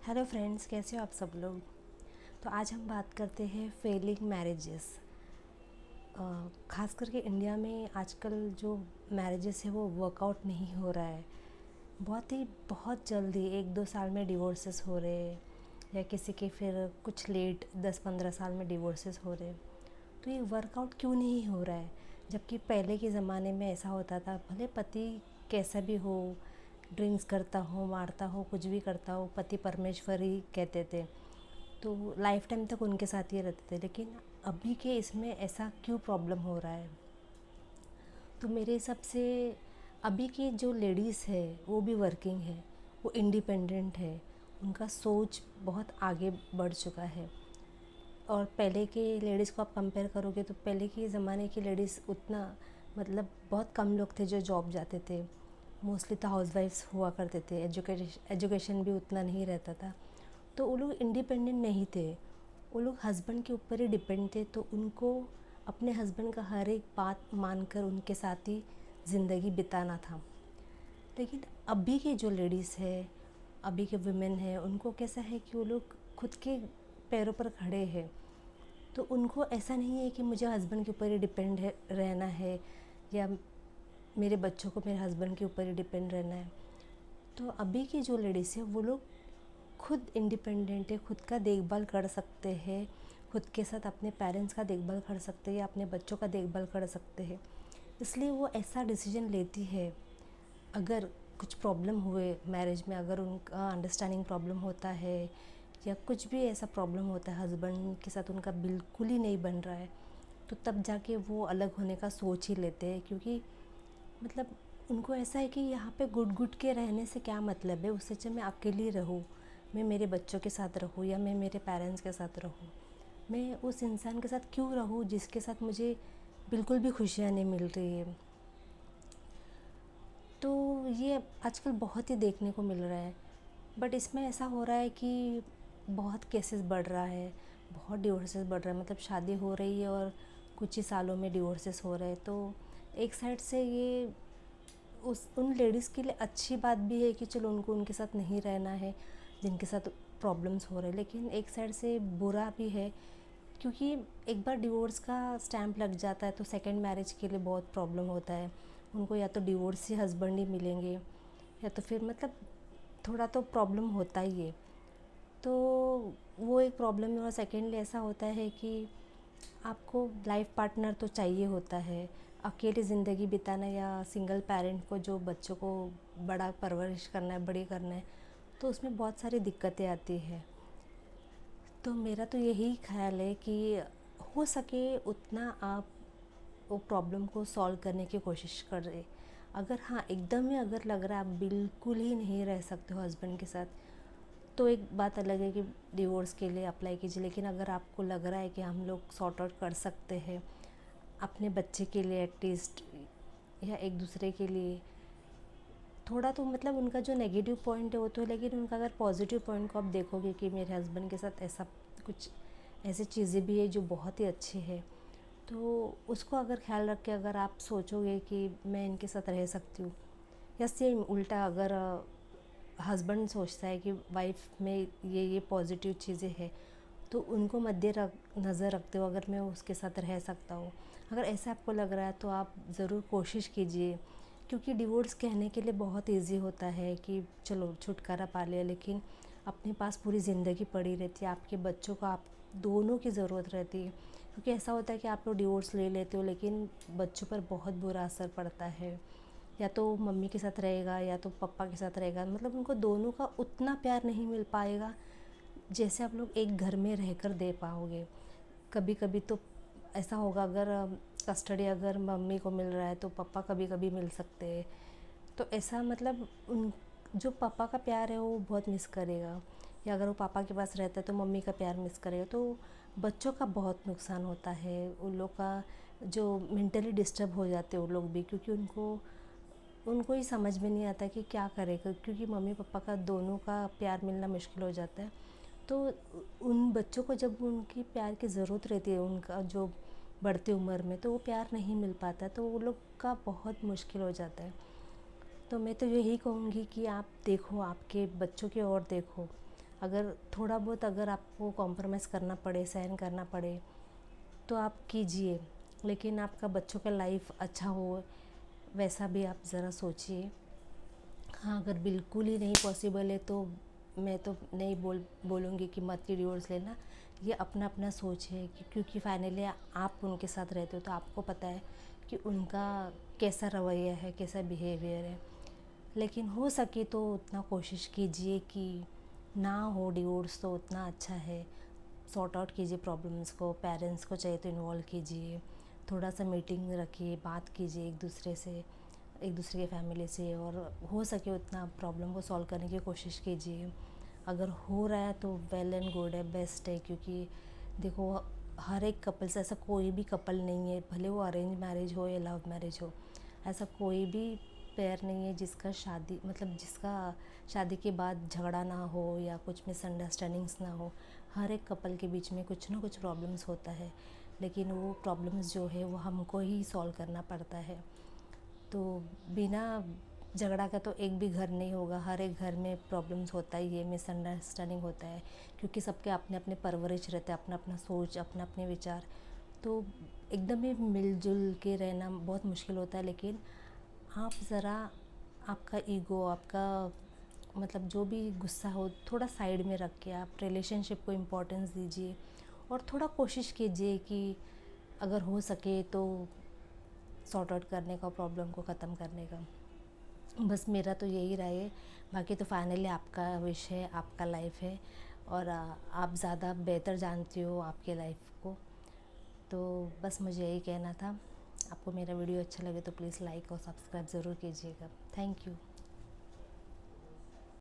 Hello friends, कैसे हो आप सब लोग। तो आज हम बात करते हैं फेलिंग मैरिजेस। ख़ास करके इंडिया में आजकल जो मैरिजेस है वो वर्कआउट नहीं हो रहा है। बहुत जल्दी 1-2 साल में डिवोर्सेस हो रहे हैं, या किसी के फिर कुछ लेट 10-15 साल में डिवोर्सेस हो रहे हैं। तो ये वर्कआउट क्यों नहीं हो रहा है, जबकि पहले के ज़माने में ऐसा होता था। भले पति कैसा भी हो, ड्रिंक्स करता हो, मारता हो, कुछ भी करता हो, पति परमेश्वर ही कहते थे, तो लाइफ टाइम तक उनके साथ ही रहते थे। लेकिन अभी के इसमें ऐसा क्यों प्रॉब्लम हो रहा है? तो मेरे हिसाब से अभी की जो लेडीज़ है वो भी वर्किंग है, वो इंडिपेंडेंट है, उनका सोच बहुत आगे बढ़ चुका है। और पहले के लेडीज़ को आप कंपेयर करोगे तो पहले के ज़माने की लेडीज़ उतना, मतलब बहुत कम लोग थे जो जॉब जाते थे। मोस्टली तो हाउसवाइफ्स हुआ करते थे। एजुकेशन भी उतना नहीं रहता था, तो वो लोग इंडिपेंडेंट नहीं थे। वो लोग हस्बैंड के ऊपर ही डिपेंड थे, तो उनको अपने हस्बैंड का हर एक बात मानकर उनके साथ ही ज़िंदगी बिताना था। लेकिन अभी के जो लेडीज़ है, अभी के वुमेन है, उनको कैसा है कि वो लोग खुद के पैरों पर खड़े हैं। तो उनको ऐसा नहीं है कि मुझे हस्बैंड के ऊपर ही डिपेंड है रहना है, या मेरे बच्चों को मेरे हस्बैंड के ऊपर ही डिपेंड रहना है। तो अभी की जो लेडीज़ है वो लोग खुद इंडिपेंडेंट है, खुद का देखभाल कर सकते हैं, खुद के साथ अपने पेरेंट्स का देखभाल कर सकते हैं या अपने बच्चों का देखभाल कर सकते हैं। इसलिए वो ऐसा डिसीजन लेती है। अगर कुछ प्रॉब्लम हुए मैरिज में, अगर उनका अंडरस्टैंडिंग प्रॉब्लम होता है या कुछ भी ऐसा प्रॉब्लम होता है, हस्बैंड के साथ उनका बिल्कुल ही नहीं बन रहा है, तो तब जाके वो अलग होने का सोच ही लेते हैं। क्योंकि मतलब उनको ऐसा है कि यहाँ पे गुट गुट के रहने से क्या मतलब है, उससे अच्छा मैं अकेली रहूँ, मैं मेरे बच्चों के साथ रहूँ या मैं मेरे पेरेंट्स के साथ रहूँ। मैं उस इंसान के साथ क्यों रहूँ जिसके साथ मुझे बिल्कुल भी खुशियाँ नहीं मिल रही है। तो ये आजकल बहुत ही देखने को मिल रहा है। बट इसमें ऐसा हो रहा है कि बहुत केसेस बढ़ रहा है, बहुत डिवोर्सेस बढ़ रहा है। मतलब शादी हो रही है और कुछ ही सालों में डिवोर्सेस हो रहे हैं। तो एक साइड से ये उस उन लेडीज़ के लिए अच्छी बात भी है कि चलो उनको उनके साथ नहीं रहना है जिनके साथ प्रॉब्लम्स हो रहे हैं, लेकिन एक साइड से बुरा भी है। क्योंकि एक बार डिवोर्स का स्टैंप लग जाता है तो सेकंड मैरिज के लिए बहुत प्रॉब्लम होता है। उनको या तो डिवोर्स ही हस्बैंड ही मिलेंगे, या तो फिर मतलब थोड़ा तो प्रॉब्लम होता ही है। तो वो एक प्रॉब्लम है। और सेकेंडली ऐसा होता है कि आपको लाइफ पार्टनर तो चाहिए होता है। अकेले ज़िंदगी बिताना या सिंगल पेरेंट को जो बच्चों को बड़ा परवरिश करना है, बड़ी करना है, तो उसमें बहुत सारी दिक्कतें आती है। तो मेरा तो यही ख्याल है कि हो सके उतना आप वो प्रॉब्लम को सॉल्व करने की कोशिश करें। अगर हाँ, एकदम ही अगर लग रहा है आप बिल्कुल ही नहीं रह सकते हो हस्बैंड के साथ, तो एक बात अलग है कि डिवोर्स के लिए अप्लाई कीजिए। लेकिन अगर आपको लग रहा है कि हम लोग सॉर्ट आउट कर सकते हैं अपने बच्चे के लिए एटलीस्ट, या एक दूसरे के लिए थोड़ा, तो मतलब उनका जो नेगेटिव पॉइंट है वो तो है, लेकिन उनका अगर पॉजिटिव पॉइंट को आप देखोगे कि मेरे हस्बैंड के साथ ऐसा कुछ ऐसी चीज़ें भी है जो बहुत ही अच्छी है, तो उसको अगर ख्याल रख के अगर आप सोचोगे कि मैं इनके साथ रह सकती हूँ। या सेम उल्टा, अगर हस्बैंड सोचता है कि वाइफ में ये पॉजिटिव चीज़ें हैं, तो उनको नज़र रखते हो अगर मैं उसके साथ रह सकता हूँ, अगर ऐसा आपको लग रहा है तो आप ज़रूर कोशिश कीजिए। क्योंकि डिवोर्स कहने के लिए बहुत इजी होता है कि चलो छुटकारा पा लिया, लेकिन अपने पास पूरी ज़िंदगी पड़ी रहती है, आपके बच्चों को आप दोनों की ज़रूरत रहती है। क्योंकि ऐसा होता है कि आप लोग डिवोर्स ले लेते हो लेकिन बच्चों पर बहुत बुरा असर पड़ता है। या तो मम्मी के साथ रहेगा या तो पापा के साथ रहेगा, मतलब उनको दोनों का उतना प्यार नहीं मिल पाएगा जैसे आप लोग एक घर में रहकर दे पाओगे। कभी कभी तो ऐसा होगा, अगर कस्टडी अगर मम्मी को मिल रहा है तो पापा कभी कभी मिल सकते हैं। तो ऐसा मतलब उन जो पापा का प्यार है वो बहुत मिस करेगा, या अगर वो पापा के पास रहता है तो मम्मी का प्यार मिस करेगा। तो बच्चों का बहुत नुकसान होता है, उन लोग का जो मेंटली डिस्टर्ब हो जाते हैं वो लोग भी, क्योंकि उनको उनको ही समझ में नहीं आता कि क्या करेगा, क्योंकि मम्मी पापा का दोनों का प्यार मिलना मुश्किल हो जाता है। तो उन बच्चों को जब उनकी प्यार की ज़रूरत रहती है, उनका जो बढ़ती उम्र में, तो वो प्यार नहीं मिल पाता, तो वो लोग का बहुत मुश्किल हो जाता है। तो मैं तो यही कहूँगी कि आप देखो, आपके बच्चों की ओर देखो। अगर थोड़ा बहुत अगर आपको कॉम्प्रोमाइज़ करना पड़े, सहन करना पड़े तो आप कीजिए, लेकिन आपका बच्चों का लाइफ अच्छा हो वैसा भी आप ज़रा सोचिए। हाँ, अगर बिल्कुल ही नहीं पॉसिबल है तो मैं तो नहीं बोलूँगी कि मत ही डिवोर्स लेना। ये अपना अपना सोच है कि क्योंकि फाइनली आप उनके साथ रहते हो तो आपको पता है कि उनका कैसा रवैया है, कैसा बिहेवियर है। लेकिन हो सके तो उतना कोशिश कीजिए कि ना हो डिवोर्स, तो उतना अच्छा है। सॉर्ट आउट कीजिए प्रॉब्लम्स को, पेरेंट्स को चाहिए तो इन्वॉल्व कीजिए, थोड़ा सा मीटिंग रखिए, बात कीजिए एक दूसरे से, एक दूसरे के फैमिली से, और हो सके उतना प्रॉब्लम को सॉल्व करने की कोशिश कीजिए। अगर हो रहा है तो वेल एंड गुड है, बेस्ट है। क्योंकि देखो, हर एक कपल से ऐसा कोई भी कपल नहीं है, भले वो अरेंज मैरिज हो या लव मैरिज हो, ऐसा कोई भी पेयर नहीं है जिसका शादी के बाद झगड़ा ना हो या कुछ मिसअंडरस्टैंडिंग्स ना हो। हर एक कपल के बीच में कुछ ना कुछ प्रॉब्लम्स होता है, लेकिन वो प्रॉब्लम्स जो है वो हमको ही सॉल्व करना पड़ता है। तो बिना झगड़ा का तो एक भी घर नहीं होगा, हर एक घर में प्रॉब्लम्स होता ही है, मिसअंडरस्टैंडिंग होता है, क्योंकि सबके अपने अपने परवरिश रहते हैं, अपना अपना सोच, अपना अपने विचार। तो एकदम ही मिलजुल के रहना बहुत मुश्किल होता है। लेकिन आप ज़रा आपका ईगो, आपका जो भी गुस्सा हो थोड़ा साइड में रख के आप रिलेशनशिप को इम्पोर्टेंस दीजिए, और थोड़ा कोशिश कीजिए कि अगर हो सके तो सॉर्ट आउट करने का, प्रॉब्लम को ख़त्म करने का। बस मेरा तो यही राय है। बाकी तो फाइनली आपका विश है, आपका लाइफ है, और आप ज़्यादा बेहतर जानती हो आपके लाइफ को। तो बस मुझे यही कहना था। आपको मेरा वीडियो अच्छा लगे तो प्लीज़ लाइक और सब्सक्राइब ज़रूर कीजिएगा। Thank you.